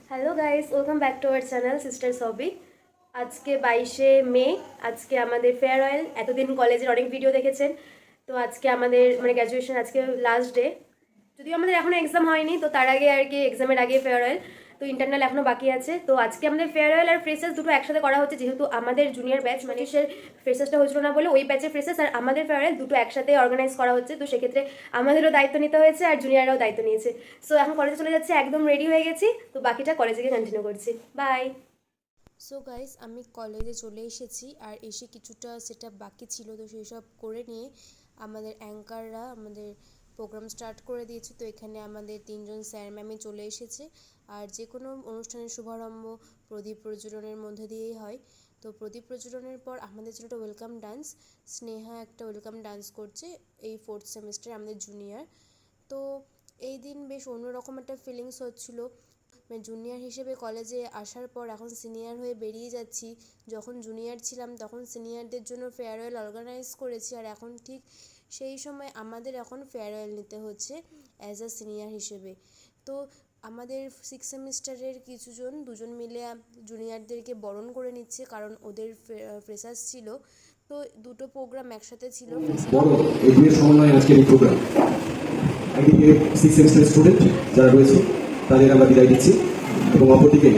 Hello guys, welcome back to our channel sister সবি। আজকে 22শে মে, আজকে আমাদের ফেয়ারওয়েল। এতদিন কলেজের অনেক ভিডিও দেখেছেন, তো আজকে আমাদের গ্র্যাজুয়েশন, আজকে লাস্ট ডে। যদিও আমাদের এখনো এক্সাম হয়নি, তো তার আগে আর কি এক্সামের আগে ফেয়ারওয়েল, তো ইন্টারনাল এখনো বাকি আছে। তো আজকে আমাদের ফেয়ারওয়েল আর ফ্রেশার্স দুটো একসাথে করা হচ্ছে, যেহেতু আমাদের জুনিয়র ব্যাচ মানে সে ফ্রেশার্সটা হয়েছিল না বলে ওই ব্যাচের ফ্রেশার্স আর আমাদের ফেয়ারওয়েল দুটো একসাথে অর্গানাইজ করা হচ্ছে। তো সেক্ষেত্রে আমাদেরও দায়িত্ব নিতে হয়েছে আর জুনিয়ররাও দায়িত্ব নিয়েছে। সো এখন কলেজে চলে যাচ্ছে, একদম রেডি হয়ে গেছি, তো বাকিটা কলেজে গিয়ে কন্টিনিউ করছি। বাই। সো গাইস, আমি কলেজে চলে এসেছি আর এসে কিছুটা সেট আপ বাকি ছিল, তো সেই সব করে নিয়ে আমাদের অ্যাঙ্কাররা আমাদের প্রোগ্রাম স্টার্ট করে দিয়েছে। তো এখানে আমাদের তিনজন স্যার ম্যামই চলে এসেছে। আর যে কোনো অনুষ্ঠানের শুভারম্ভ প্রদীপ প্রজ্বলনের মধ্যে দিয়েই হয়। তো প্রদীপ প্রজ্বলনের পর আমাদের ছিল একটা ওয়েলকাম ডান্স। স্নেহা একটা ওয়েলকাম ডান্স করছে, এই 4th সেমিস্টার আমাদের জুনিয়র। তো এই দিন বেশ অন্যরকম একটা ফিলিংস হচ্ছিলো। মানে জুনিয়র হিসেবে কলেজে আসার পর এখন সিনিয়র হয়ে বেরিয়ে যাচ্ছি। যখন জুনিয়র ছিলাম তখন সিনিয়রদের জন্য ফেয়ারওয়েল অর্গানাইজ করেছি, আর এখন ঠিক সেই সময় আমাদের এখন ফেয়ারওয়েল নিতে হচ্ছে অ্যাজ আ সিনিয়র হিসেবে। তো আমাদের 6th সেমিস্টারের দুজন মিলে জুনিয়রদেরকে বরণ করে নিচ্ছে, কারণ ওদের ফ্রেশার্স ছিল। তো দুটো প্রোগ্রাম একসাথে ছিল। বড় এই দুয়ের সমন্বয়ে আজকের এই প্রোগ্রাম। একদিকে 6 সেমিস্টার স্টুডেন্ট যারা রয়েছে তাদের আমরা বিদায় দিচ্ছি, এবং অপরদিকে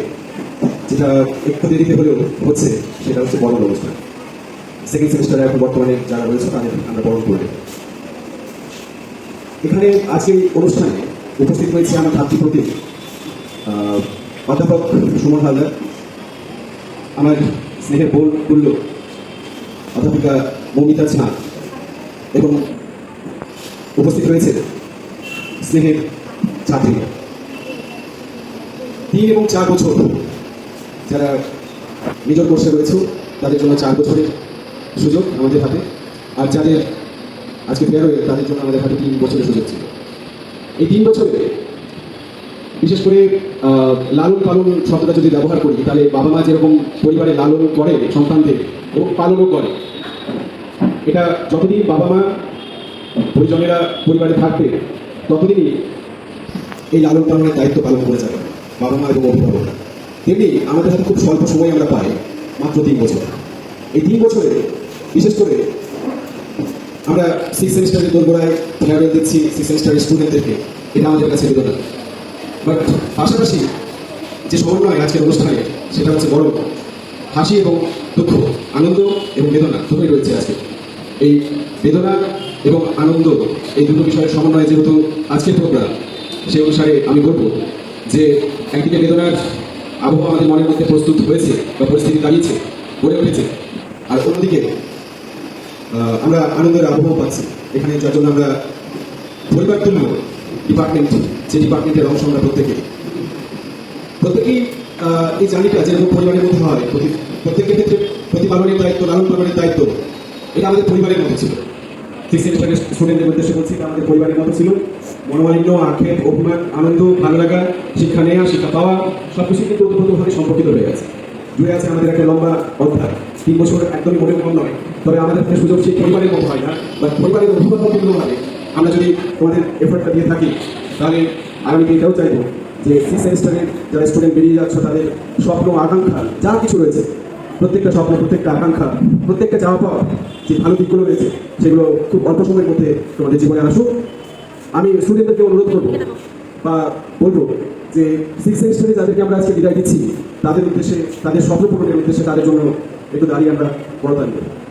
যেটা একটু দেরিতে হলেও হচ্ছে সেটা হচ্ছে বরণ অনুষ্ঠান। 2nd সেমিস্টারে এখন বর্তমানে যারা রয়েছে তাদের আমরা বরণ করব। এখানে আজকের এই অনুষ্ঠানে উপস্থিত হয়েছে আমার ছাত্রী অধ্যাপক সুমন হালদার, আমার স্নেহের বোন তুল্য অধ্যাপিকা মৌমিতা ঝা, এবং উপস্থিত রয়েছে স্নেহের ছাত্রী। 3 এবং 4 বছর যারা মেজর কোর্সে রয়েছে তাদের জন্য 4 বছরের সুযোগ আমাদের হাতে, আর যাদের আজকে ফেয়ারওয়েল তাদের জন্য আমাদের হাতে 3 বছরের সুযোগ ছিল। এই 3 বছরে বিশেষ করে লালন পালন শব্দটা যদি ব্যবহার করি, তাহলে বাবা মা যেরকম পরিবারে লালন করে সন্তানদের এবং পালনও করে, এটা যতদিন বাবা মা পরিজনেরা পরিবারে থাকবে ততদিনই এই লালন পালনের দায়িত্ব পালন করে যাবে বাবা মা এবং অভিভাবকরা। তেমনি আমাদের হাতে খুব স্বল্প সময় আমরা পাই, মাত্র 3 বছর। এই 3 বছরে বিশেষ করে আমরা 6 সেমিস্টারের দোরগোড়ায় ফেয়ারওয়েল দিচ্ছি 6 সেমিস্টারের স্টুডেন্টদেরকে, এটা আমাদের কাছে বেদনা। বাট পাশাপাশি যে সমন্বয় আজকের অনুষ্ঠানে সেটা হচ্ছে বড় হাসি এবং দুঃখ, আনন্দ এবং বেদনা দুটোই রয়েছে আজকে। এই বেদনা এবং আনন্দ এই দুটো বিষয়ের সমন্বয়ে যেহেতু আজকের প্রোগ্রাম, সেই অনুসারে আমি বলবো যে একদিকে বেদনার আবহাওয়া আমাদের মনের মধ্যে প্রস্তুত হয়েছে বা পরিস্থিতি দাঁড়িয়েছে, গড়ে উঠেছে, আর অন্যদিকে আমরা আনন্দের আবহাওয়া পাচ্ছি এখানে, যার জন্য আমরা পরিবার তুল্য ডিপার্টমেন্ট, যে ডিপার্টমেন্টের অংশ আমরা প্রত্যেকেই এই জার্নিটা যেরকম পরিবারের মধ্যে হয়, প্রত্যেকের ক্ষেত্রে প্রতিপালনের দায়িত্ব, লালন পালনের দায়িত্ব, এটা আমাদের পরিবারের মতো ছিল। 6 সেমিস্টারের স্টুডেন্টদের উদ্দেশ্যে বলছি, এটা আমাদের পরিবারের মতো ছিল। মনোমালিন্য, আক্ষেপ, অভিমান, আনন্দ, ভালো লাগা, শিক্ষা নেওয়া, শিক্ষা পাওয়া, সব কিছু কিন্তু ওতপ্রোতভাবে সম্পর্কিত হয়ে গেছে, জুড়ে আছে আমাদের একটা লম্বা অধ্যায়। 3 বছর একদমই মনে কম নয়, তবে আমাদের হাতে সুযোগ সেই পরিবারের মতো হয় না, বা পরিবারের অভিভাবকভাবে আমরা যদি তোমাদের এফোর্টটা দিয়ে থাকি, তাহলে আমি এটাও চাইবো যে 6 সেমিস্টারের যারা স্টুডেন্ট বেরিয়ে যাচ্ছে তাদের স্বপ্ন, আকাঙ্ক্ষা যা কিছু রয়েছে, প্রত্যেকটা স্বপ্ন, প্রত্যেকটা আকাঙ্ক্ষা, প্রত্যেকটা চাওয়া পাওয়া যে ভালো দিকগুলো রয়েছে, সেগুলো খুব অল্প সময়ের মধ্যে তোমাদের জীবনে আসুক। আমি স্টুডেন্টদেরকে অনুরোধ করবো বা বলবো যে 6 সেমিস্টারে যাদেরকে আমরা আজকে বিদায় দিচ্ছি, তাদের উদ্দেশ্যে, তাদের স্বপ্ন পূরণের উদ্দেশ্যে তাদের জন্য একটু দাঁড়িয়ে আমরা করতাম।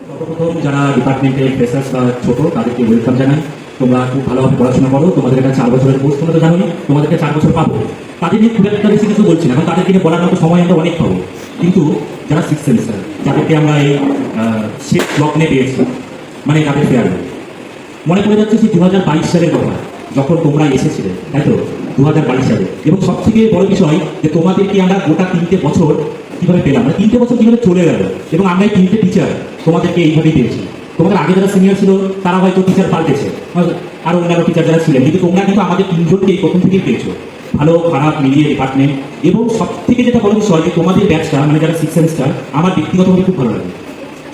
সর্বপ্রথম যারা ডিপার্টমেন্টের ফ্রেশার্স বা ছোট, তাদেরকে ওয়েলকাম জানাই। তোমরা খুব ভালোভাবে পড়াশোনা করো, তোমাদের একটা 4 বছরের কোর্স, তোমরা তো জানোই তোমাদেরকে 4 বছর পাবো। তাদের নিয়ে খুব একটা বেশি কিছু বলছি না, কারণ তাদেরকে নিয়ে বলার মতো সময় আমরা অনেক পাবো। কিন্তু যারা 6 সেমিস্টার, যাদেরকে আমরা এই শেষ লগ্নে পেয়েছি, মানে তাদের ফেয়ারওয়েল, মনে পড়ে যাচ্ছে সেই 2022 সালের কথা, যখন তোমরা এসেছিলে, তাই তো? 2022 সালে। এবং সব থেকে বড় বিষয় যে তোমাদেরকে আমরা গোটা 3টে বছর কীভাবে পেলাম, মানে 3টে বছর কীভাবে চলে গেল, এবং আমরা এই 3টে টিচার তোমাদেরকে এইভাবেই পেয়েছি। তোমাদের আগে যারা সিনিয়র ছিল তারা হয়তো টিচার পাল্টেছে, আরও অন্যান্য টিচার যারা ছিলেন, কিন্তু তোমরা কিন্তু আমাদের 3 জনকেই প্রথম থেকেই পেয়েছো, ভালো খারাপ মিলিয়ে ডিপার্টমেন্ট। এবং সব থেকে যেটা বড় বিষয় যে তোমাদের ব্যাচটা, মানে যারা 6 সেমিস্টার, আমার ব্যক্তিগতভাবে খুব ভালো লাগে,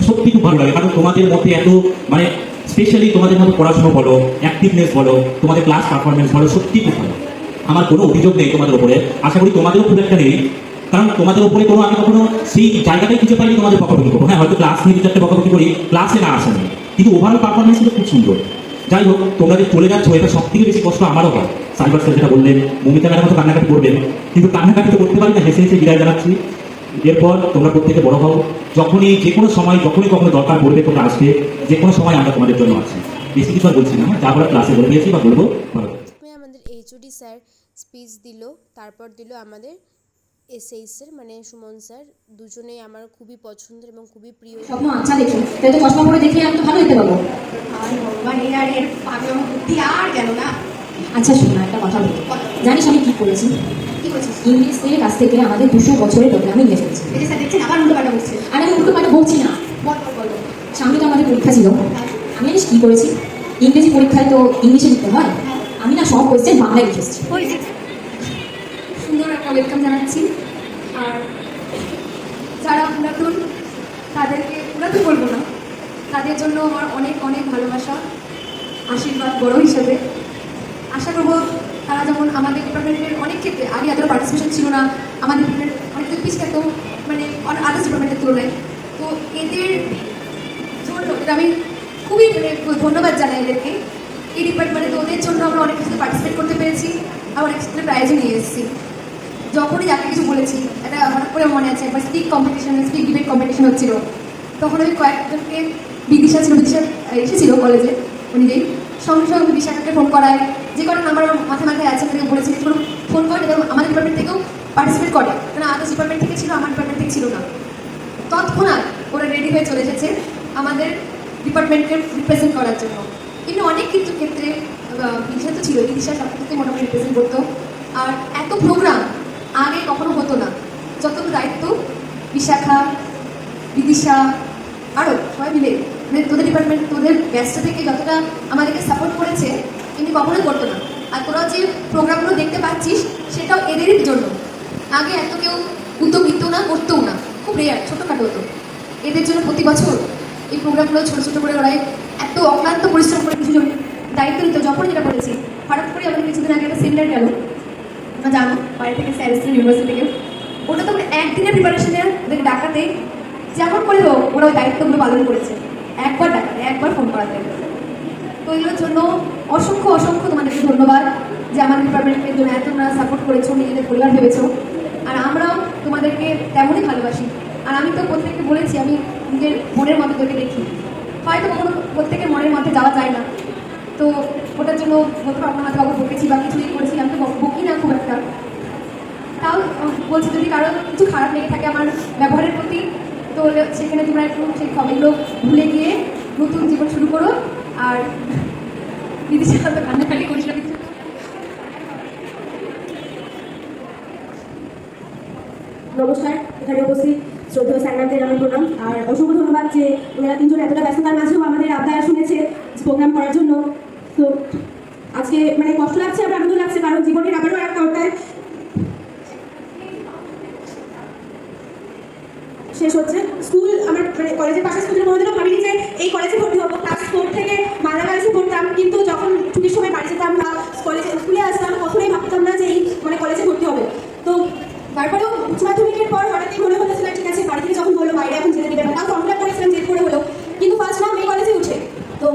সত্যি খুব ভালো লাগে। কারণ তোমাদের মধ্যে এত মানে স্পেশালি তোমাদের মধ্যে পড়াশোনা বলো, অ্যাক্টিভনেস বলো, তোমাদের ক্লাস পারফরমেন্স বলো, সত্যি খুব ভালো। আমার কোনো অভিযোগ নেই তোমাদের উপরে, আশা করি তোমাদেরও খুব একটা নেই, কারণ তোমাদের উপরে কোনো আমি কখনো সেই জায়গাটাই কিছু পাইনি তোমাদের বকাবকি করবো। হ্যাঁ, হয়তো ক্লাস নিয়ে দু চারটে বকাবকি করি, ক্লাসে না আসা নেই, কিন্তু ওভারঅল পারফরমেন্স কিন্তু খুব সুন্দর। যাই হোক, তোমরা যে চলে যাচ্ছ এটা সব থেকে বেশি কষ্ট আমারও হয়। সাইবার স্যার যেটা বললেন, মমিতা ম্যাডাম মতো কান্নাকাটি করবেন, কিন্তু কান্নাকাটি তো করতে পারি না, হেসে হেসে বিদায় জানাচ্ছি। এরপর তোমরা প্রত্যেকে বড় হও, যখনই যে কোনো সময় যখনই কখনো দরকার পড়বে তোমরা আসবে, যে কোনো সময় আমরা তোমাদের জন্য আছি। বেশি কিছু আর বলছি না, যা আমরা ক্লাসে বলে দিয়েছি বা বলবো ভালো। প্রথমে আমাদের এইচওডি স্যার স্পিচ দিল, তারপর দিল আমাদের এসএইচ স্যার মানে সুমন স্যার। দুজনেই আমার খুবই পছন্দের এবং খুবই প্রিয়। স্বপ্ন আচ্ছা দেখি, তাই তো চশমা পরে দেখে আমি তো ভালো হতে পারবো। আর ভগবান এর পাগলামো বুদ্ধি আর গেল না। আচ্ছা শোন না, একটা কথা বলি, জানিস আমি কি করেছি? কি বলছিস? ইংলিশ স্কুলের কাছ থেকে আমাদের 200 বছরের বদলে আমি নিয়ে এসেছি। এই যে স্যার দেখছেন আবার উল্টো পাল্টা বলছে। আর আমি উল্টো পাল্টা বলছি না, বল বল বল। সামনে তো আমাদের পরীক্ষা ছিল। আমি জানিস কি করেছি? ইংরেজি পরীক্ষায় তো ইংলিশে লিখতে হয়, আমি না সব কোয়েশ্চেন বাংলায় লিখে এসেছি। সুন্দর একটা ওয়েলকাম জানাচ্ছি। আর যারা পুরাতন তাদেরকে পুরাতন বলবো না, তাদের জন্য আমার অনেক অনেক ভালোবাসা, আশীর্বাদ বড় হিসেবে। আশা করবো তারা যেমন আমাদের ডিপার্টমেন্টের অনেক ক্ষেত্রে আগে এতটা পার্টিসিপেশন ছিল না, আমাদের ডিপার্টমেন্ট অনেক কিছু পিছিয়ে থাকতো মানে আদার্স ডিপার্টমেন্টের তুলনায়। তো এদের জন্য এটা আমি খুবই মানে ধন্যবাদ জানাই এদেরকে। এই ডিপার্টমেন্টে ওদের জন্য আমরা অনেক কিছু পার্টিসিপেট করতে পেরেছি আর অনেক কিছু প্রাইজও নিয়ে এসেছি। যখনই যাকে কিছু বলেছি, এটা হঠাৎ করে মনে আছে একবার স্পিক ডিবেট কম্পিটিশন হচ্ছিল, তখন আমি কয়েকজনকে বিদিশা এসেছিল কলেজে, নিজেই সঙ্গে সঙ্গে বিদিশাকে ফোন করায়, যে কটা নাম্বার আমার মাথায় আছে তাদেরকে বলেছি ফোন করে, এবং আমাদের ডিপার্টমেন্ট থেকেও পার্টিসিপেট করে, কারণ আদার্স ডিপার্টমেন্ট থেকে ছিল, আমার ডিপার্টমেন্ট থেকে ছিল না। তৎক্ষণাৎ ওরা রেডি হয়ে চলে এসেছে আমাদের ডিপার্টমেন্টকে রিপ্রেজেন্ট করার জন্য। কিন্তু অনেক কিছু ক্ষেত্রে বিদিশা তো ছিল, বিদিশা সব ক্ষেত্রে মোটামুটি রিপ্রেজেন্ট করতো। আর এত প্রোগ্রাম আগে কখনো হতো না, যতটুকু দায়িত্ব বিশাখা, বিদিশা আরও সবাই মিলে মানে তোদের ডিপার্টমেন্ট তোদের ব্যাচটা থেকে যতটা আমাদেরকে সাপোর্ট করেছে কিন্তু কখনোই করতো না। আর তোরা যে প্রোগ্রামগুলো দেখতে পাচ্ছিস সেটাও এদেরই জন্য। আগে এত কেউ উদ্যোগ নিত না, করতেও না, খুব রেয়ার, ছোটোখাটো হতো। এদের জন্য প্রতি বছর এই প্রোগ্রামগুলো ছোটো ছোটো করে ওরাই এত অক্লান্ত পরিশ্রম করে কিছু দায়িত্ব নিত। যখন যেটা করেছি হঠাৎ করে আমাদের কিছুদিন আগে একটা সেমিনার গেল, আমরা জানো বাইরে থেকে স্যার এসেছিলেন ইউনিভার্সিটি থেকে, ওটা তো একদিনের প্রিপারেশনে ওদেরকে ডাকাতে যেমন করে হোক ওরা ওই দায়িত্বগুলো পালন করেছে। একবার ডাকাতে, একবার ফোন করাতে। তো এগুলোর জন্য অসংখ্য অসংখ্য তোমাদেরকে ধন্যবাদ যে আমাদের ডিপার্টমেন্টের জন্য এত তোমরা সাপোর্ট করেছো, নিজেদের পরিবার ভেবেছো। আর আমরাও তোমাদেরকে তেমনই ভালোবাসি। আর আমি তো প্রত্যেককে বলেছি আমি নিজের মনের মতো তোকে দেখি, হয়তো কখনো প্রত্যেকের মনের মধ্যে যাওয়া যায় না, তো ওটার জন্য বলতে আপনার হাতে বাবু বকেছি বা কিছুই করেছি, আমি তো বকি না খুব একটা। তাও বলছি যদি কারো কিছু খারাপ লেগে থাকে আমার ব্যবহারের প্রতি, তো সেখানে তোমরা একটু সেই খবরগুলো ভুলে গিয়ে নতুন জীবন শুরু করো। আর বিদেশের সাথে কান্নাকাটি করিস না। নমস্কার, এখানে উপস্থিত শ্রদ্ধেয় স্যার ম্যামদের আমার প্রণাম। আর অসংখ্য ধন্যবাদ যে ওনারা তিনজন এতটা ব্যস্ততার মাঝেও আমাদের আবদার শুনেছে প্রোগ্রাম করার জন্য। তো আজকে মানে কষ্ট লাগছে, আবার আনন্দ লাগছে, কারণ জীবনের আবারও একটা অধ্যায় শেষ হচ্ছে। স্কুল আমার মানে কলেজের পাশে স্কুলের কোনোদিনও ভাবিনি যে এই কলেজে ভর্তি হবো। ক্লাস 4 থেকে বাংলা কলেজে পড়তাম, কিন্তু যখন ছুটির সময় বাড়ি যেতাম বা স্কুলে আসতাম কখনোই ভাবতাম না যে এই মানে কলেজে ভর্তি হবো। তো তারপরেও উচ্চ মাধ্যমিকের পর হঠাৎই মনে হতেছিল ঠিক আছে, বাড়ি থেকে যখন বললো বাইরে এখন যেতে দেবে না, তাও ফর্ম ফিল আপ করেছিলাম জেদ করে হলো, কিন্তু ফার্স্ট নাম এই কলেজে উঠে। তো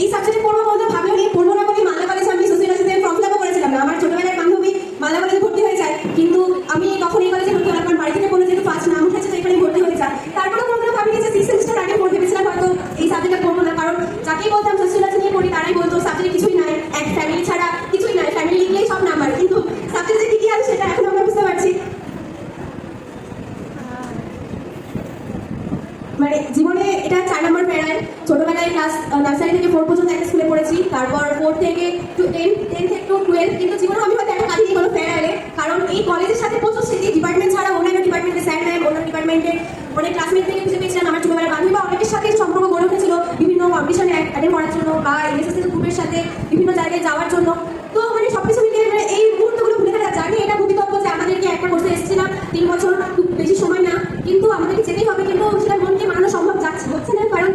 এই সাবজেক্টে পড়বো বলতে ভাবলাম এই পড়বো না বলে মালদা কলেজে আমি সোসিওলজিতে ফর্ম ফিল আপও করেছিলাম না। আমার ছোটবেলার বান্ধবী মালদা কলেজে ভর্তি হয়ে যায়, কিন্তু আমি তখন এই কলেজে ভর্তি হলাম, কারণ বাড়ি থেকে বলে যেহেতু ফার্স্ট নাম উঠেছে তো এখানে ভর্তি হয়ে যায়। তারপরেও কোনোদিনও ভাবিনি যে 6 সেমিস্টার আগে পড়তে ভেবেছিলাম হয়তো এই সাবজেক্টটা পড়বো না, কারণ যাকেই বলতাম সোসিওলজি নিয়ে পড়ি তারাই বলতো সাবজেক্টে কিছুই নাই, এক ফ্যামিলি ছাড়া কিছুই নাই, ফ্যামিলি লিখলেই সব নাম্বার, কিন্তু সাবজেক্টে কি কি আছে সেটা এখন আমরা বুঝতে পারছি। মানে জীবনে এটা 4 নম্বর ফেয়ারওয়েল। ছোটবেলায় ক্লাস নার্সারি থেকে 4 পর্যন্ত একটা স্কুলে পড়েছি, তারপর 4 থেকে 10 থেকে 12, কিন্তু জীবনে আমি হয়তো একটা কাহিনী হলো ফেয়ারওয়েলে, কারণ এই কলেজের সাথে প্রচুর স্মৃতি। ডিপার্টমেন্ট ছাড়া অন্যান্য ডিপার্টমেন্টের স্যার ম্যাম, অন্যান্য ডিপার্টমেন্টে অনেক ক্লাসমেট থেকে খুঁজে পেয়েছিলাম আমার ছোটবেলার বান্ধবী বা অনেকের সাথে সম্পর্ক গড়ে উঠেছিল বিভিন্ন কম্পিটিশনে অ্যাটেন্ড করার জন্য বা এনএসএস গ্রুপের সাথে বিভিন্ন জায়গায় যাওয়ার জন্য। তো মানে সবকিছু মিলিয়ে মানে এই মুহূর্তগুলো ভুলে গেলে জানি এটা ভূমিকম্প যে আমাদেরকে একটা কোর্সে এসেছিলাম 3 বছর, খুব বেশি সময় না, কিন্তু আমাদেরকে যেতেই হবে, কিন্তু সেটা মনকে মানানো সম্ভব হচ্ছে না, কারণ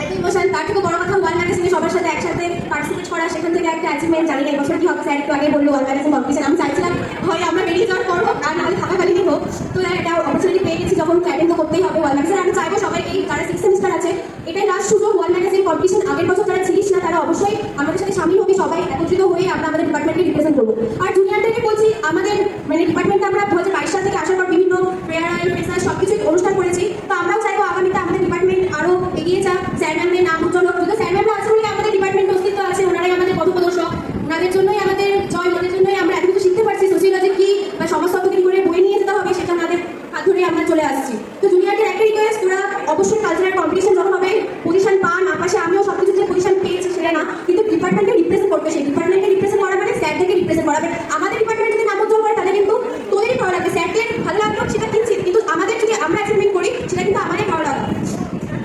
এত ইমোশন। তার থেকে বড় কথা ওয়াল ম্যাগাজিনে সবার সাথে একসাথে পার্টিসিপেট করা আমরা সেখান থেকে একটা অ্যাচিভমেন্ট জানি না এই বছর কি হবে। স্যার একটু আগে বললো ওয়ার্ল্ড ম্যাগাজিন কম্পিটিশন, আমি চাইছিলাম হয় আমরা বেরিয়ে যাওয়ার পর হোক আর নাহলে থাকাকালীনই হোক। তো একটা অপরচুনিটি পেয়ে গেছি যখন, অ্যাটেন্ড তো করতেই হবে ওয়ার্ল্ড ম্যাগাজিন। আমি চাইবো সবাই এই যারা 6th সেমিস্টার আছে এটাই লাস্ট সুযোগ, ওয়ার্ল্ড ম্যাগাজিন কম্পিটিশন আগের বছর যারা ছিলিস না তারা অবশ্যই আমাদের সাথে সামিল হবে, সবাই একত্রিত হয়ে আমরা আমাদের ডিপার্টমেন্টকে রিপ্রেজেন্ট করবো। আর জুনিয়রদেরকে বলছি আমাদের মানে ডিপার্টমেন্টে আমরা 2022 সাল থেকে আসার পর বিভিন্ন ফেয়ারওয়েল ফেস্টার সবকিছু অনুষ্ঠান করেছি। তো আমরাও চাইবো আগামীতে আমাদের ডিপার্টমেন্ট আরো এগিয়ে যাক, স্যার ম্যামদের নাম উজ্জ্বল হোক। যদি স্যার ম্যামরা আছে বলে আমাদের ডিপার্টমেন্ট অস্তিত্ব আছে, ওনারাই আমাদের পথপ্রদর্শক, ওনাদের জন্যই আমাদের জয়, ওনাদের জন্যই আমরা এত কিছু শিখতে পারছি। সোশিয়োলজি কি বা সমাজতত্ত্ব কি করে বই নিয়ে যেতে হবে সেটা আমাদের হাত ধরে আমরা চলে আসছি। তো জুনিয়রদের একটা রিকোয়েস্ট, ওরা অবশ্যই কালচারাল কম্পিটিশন যখন হবে পজিশন পান, আপাশে আমিও সবকিছু যে পজিশন পেয়েছি সেটা না, কিন্তু ডিপার্টমেন্টকে রিপ্রেজেন্ট করবে। সেই ডিপার্টমেন্টকে রিপ্রেজেন্ট করা মানে স্যারদেরকে রিপ্রেজেন্ট করাবে। আমাদের ডিপার্টমেন্ট যদি নাম উজ্জ্বল করে তাহলে কিন্তু তোদেরই ভালো লাগবে, স্যারদের ভালো লাগলো সেটা কিনছি, কিন্তু আমাদের যদি আমরা অ্যাচিভমেন্ট করি সেটা কিন্তু আমাদের ভালো লাগবে।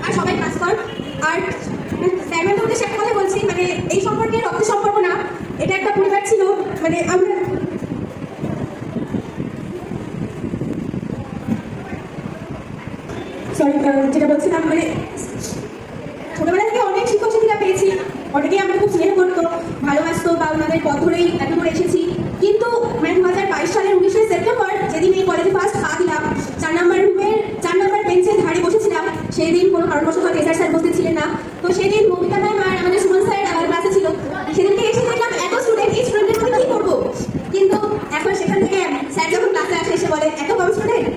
আর সবাই কাজ কর। আর স্যার ম্যামের মধ্যে একটা কথা বলছি, মানে এই সম্পর্কে রক্তের সম্পর্ক না, এটা একটা পরিবার ছিল। মানে আমরা সরি যেটা বলছিলাম, মানে ছোটবেলা থেকে অনেক শিক্ষক শিক্ষিকা পেয়েছি, অনেকেই আমাকে খুব স্নেহ করতো, ভালোবাসতো বা ওনাদের পথ ধরেই এত করে এসেছি। কিন্তু মানে 2022 সালের 19শে সেপ্টেম্বর যেদিন এই কলেজে ফার্স্ট পা দিলাম, 4 নম্বর রুমের 4 নম্বর বেঞ্চের ধারে বসেছিলাম, সেই দিন কোনো কারণবশত এসআর স্যার বসতে ছিলেন না। তো সেদিন মমিতা ম্যাম আর আমাদের সুমন স্যার আমার ক্লাসে ছিল। সেদিনকে এসে দেখলাম এত স্টুডেন্ট, এই স্টুডেন্টের মধ্যে কী করবো। কিন্তু এখন সেখান থেকে স্যার যখন ক্লাসে আসে এসে বলে এত কম স্টুডেন্ট,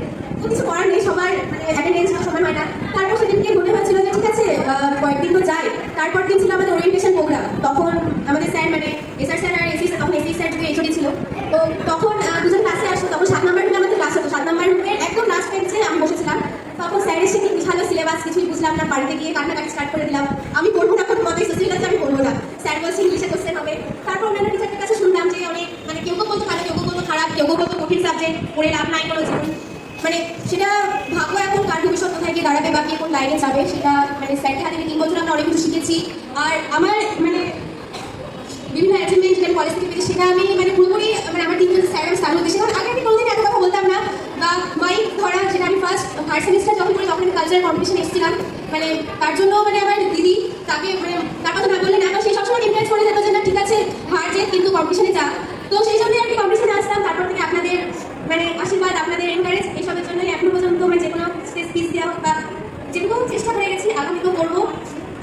তো কিছু করার নেই, সবার মানে অ্যাটেন্ডেন্স সমান হয় না। তারপর সেদিনকে মনে হচ্ছিল যে ঠিক আছে কয়েকদিন তো যাই। তারপর দিন ছিল আমাদের ওরিয়েন্টেশন প্রোগ্রাম, তখন আমাদের স্যার মানে এসআর স্যার আর এসি তখন এসি স্যার যদি এইচওডি ছিল। তো তখন দুজন ক্লাসে আসতো, তখন 7 নম্বর রুমে আমাদের ক্লাস হতো, 7 নম্বর রুমের একদম লাস্ট বেঞ্চে আমি বসেছিলাম। তখন স্যারের সাথে বিশালো সিলেবাস, কিছুই বুঝলাম না, বাড়িতে গিয়ে কান্নাকাটি স্টার্ট করে দিলাম। আমি পড়বো না, কোনো মতেই সোশিয়োলজি আমি পড়বো না, স্যার বলছে ইংলিশে কোশ্চেন হবে। তারপর অন্যান্য টিচারদের কাছে শুনলাম যে অনেক মানে কেউ কেউ বলতো ভালো, কেউ কেউ বলতো খারাপ, কেউ কেউ বলতো কঠিন সাবজেক্ট, পড়ে লাভ নাই কোনো জীবন। মানে সেটা ভাববো এখন কার ভবিষ্যৎ কোথায় গিয়ে দাঁড়াবে বা কে কোন লাইনে যাবে সেটা। মানে স্যারকে হাতে 3 বছর আমরা অনেক কিছু শিখেছি। আর আমার মানে বিভিন্ন অ্যাচিভমেন্ট যেটা কলেজ থেকে পেয়েছি সেটা আমি মানে পুরোপুরি মানে আমার 3 জন স্যার আমি স্টার হতে সেখানে আগে আমি কোনোদিন এত কথা বলতাম না বা মাইক ধরা, যেটা আমি ফার্স্ট সেমিস্টার যখন করি তখন আমি কালচারাল কম্পিটিশন এসেছিলাম। মানে তার জন্য মানে আমার দিদি তাকে মানে তার কথা না বললে না, সে সবসময় ইনভাইট করে যেত যে না ঠিক আছে হার যে কিন্তু কম্পিটিশনে যা। তো সেই জন্যই আর কি কম্পিটিশনে আসতাম। তারপর থেকে আপনাদের মানে আশীর্বাদ, আপনাদের এনকারেজ, এইসবের জন্যই এখনো পর্যন্ত মানে যে কোনো স্পিচ দেওয়া হোক বা যেটুকু চেষ্টা করে গেছি আগামীতেও করবো।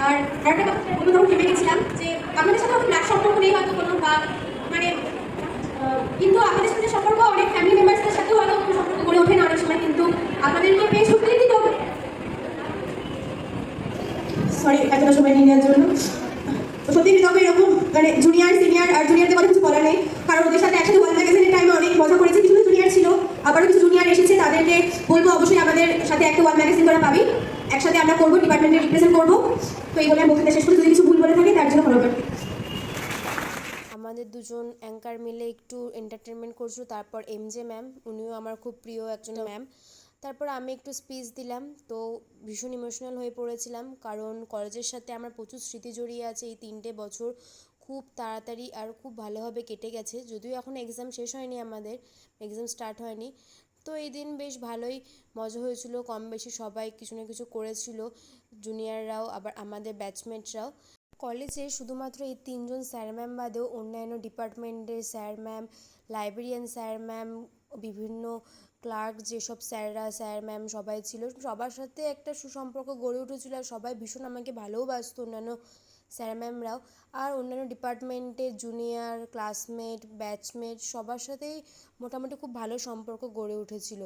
আর একটা কথা বলবো, তখন ভেবে গেছিলাম যে আমাদের সাথে হয়তো ব্লাড সম্পর্ক নেই হয়তো কোনো বা মানে কিন্তু আমাদের সাথে সম্পর্ক অনেক ফ্যামিলি মেম্বার্সদের সাথেও হয়তো কোনো সম্পর্ক গড়ে ওঠে না অনেক সময়, কিন্তু আপনাদেরকে পেয়ে সত্যি দিত। সরি এতটা সময় নিয়ে নেওয়ার জন্য। সত্যি তবে এরকম মানে জুনিয়র সিনিয়র আর জুনিয়রদের কথা কিছু বলার নেই, কারণ ওদের সাথে একসাথে ওয়ার্ল্ড ম্যাগাজিনের টাইমে অনেক মজা করেছি। কিছু জুনিয়র ছিল, আবারও কিছু জুনিয়র এসেছে, তাদেরকে বলবো অবশ্যই আমাদের সাথে একটা ওয়ার্ল্ড ম্যাগাজিন করা পাবি, একসাথে আমরা করবো, ডিপার্টমেন্টে রিপ্রেজেন্ট করবো। তো এই বলে আমি বক্তৃতা শেষ করে যদি কিছু ভুল বলে থাকি তার জন্য ক্ষমা করবে। আমাদের দুজন অ্যাঙ্কার মিলে একটু এন্টারটেনমেন্ট করছিল। তারপর এমজে ম্যাম, উনিও আমার খুব প্রিয় একজন ম্যাম। তারপর আমি একটু স্পিচ দিলাম, তো ভীষণ ইমোশনাল হয়ে পড়েছিলাম, কারণ কলেজের সাথে আমার প্রচুর স্মৃতি জড়িয়ে আছে। এই 3টে বছর খুব তাড়াতাড়ি আর খুব ভালোভাবে কেটে গেছে, যদিও এখন এক্সাম শেষ হয়নি, আমাদের এক্সাম স্টার্ট হয়নি। তো এই দিন বেশ ভালোই মজা হয়েছিল, কম বেশি সবাই কিছু না কিছু করেছিল, জুনিয়ররাও আবার আমাদের ব্যাচমেটরাও। কলেজে শুধুমাত্র এই 3 জন স্যার ম্যাম বাদেও অন্যান্য ডিপার্টমেন্টের sir ma'am, librarian sir ma'am, বিভিন্ন ক্লার্ক যেসব স্যাররা স্যার ম্যাম সবাই ছিল, সবার সাথে একটা সুসম্পর্ক গড়ে উঠেছিল আর সবাই ভীষণ আমাকে ভালোবাসতো, অন্যান্য স্যার ম্যামরাও। আর অন্যান্য ডিপার্টমেন্টের জুনিয়র, ক্লাসমেট, ব্যাচমেট সবার সাথেই মোটামুটি খুব ভালো সম্পর্ক গড়ে উঠেছিল।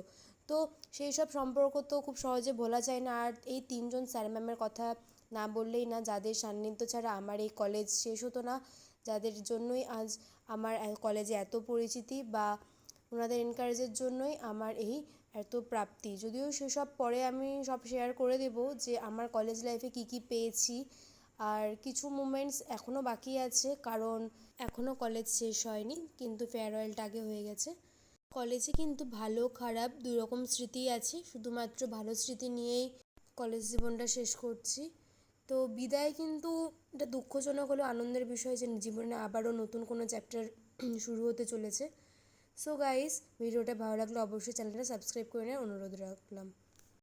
তো সেই সব সম্পর্ক তো খুব সহজে ভোলা যায় না। আর এই 3 জন স্যার ম্যামের কথা না বললেই না, যাদের সান্নিধ্য ছাড়া আমার এই কলেজ শেষ হতো না, যাদের জন্যই আজ আমার কলেজে এত পরিচিতি বা ওনাদের এনকারেজের জন্যই আমার এই এত প্রাপ্তি। যদিও সেসব পরে আমি সব শেয়ার করে দেব যে আমার কলেজ লাইফে কী কী পেয়েছি। আর কিছু মুমেন্টস এখনও বাকি আছে, কারণ এখনও কলেজ শেষ হয়নি, কিন্তু ফেয়ারওয়েলটা আগে হয়ে গেছে। কলেজে কিন্তু ভালো খারাপ দুই রকম স্মৃতি আছে, শুধুমাত্র ভালো স্মৃতি নিয়েই কলেজ জীবনটা শেষ করছি। তো বিদায় কিন্তু এটা দুঃখজনক হলেও আনন্দের বিষয় যে জীবনে আবারও নতুন কোনো চ্যাপ্টার শুরু হতে চলেছে। সো গাইস, ভিডিওটা ভালো লাগলে অবশ্যই চ্যানেলটা সাবস্ক্রাইব করে নেওয়ার অনুরোধ রাখলাম।